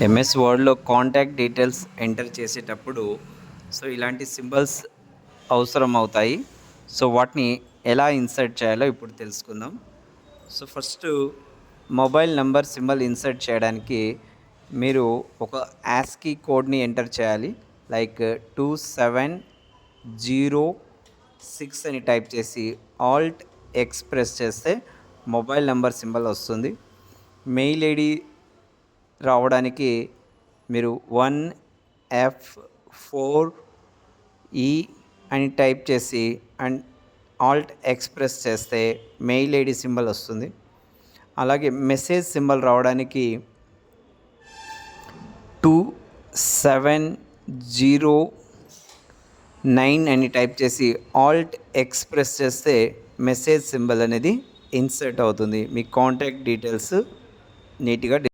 MS వర్డ్లో contact details enter చేసేటప్పుడు ఇలాంటి symbols అవసరం అవుతాయి. వాటిని ఎలా ఇన్సర్ట్ చేయాలో ఇప్పుడు తెలుసుకుందాం. First mobile number symbol insert చేయడానికి మీరు ఒక యాస్కీ కోడ్ని ఎంటర్ చేయాలి. లైక్ 2706 అని టైప్ చేసి ఆల్ట్ ఎక్స్ ప్రెస్ చేస్తే మొబైల్ నెంబర్ సింబల్ వస్తుంది. మెయిల్ ఐడి రావడానికి మీరు 1F4E అని టైప్ చేసి అండ్ ఆల్ట్ ఎక్స్ప్రెస్ చేస్తే మెయిల్ ఐడి సింబల్ వస్తుంది. అలాగే మెసేజ్ సింబల్ రావడానికి 2709 అని టైప్ చేసి ఆల్ట్ ఎక్స్ప్రెస్ చేస్తే మెసేజ్ సింబల్ అనేది ఇన్సర్ట్ అవుతుంది. మీ కాంటాక్ట్ డీటెయిల్స్ నీట్గా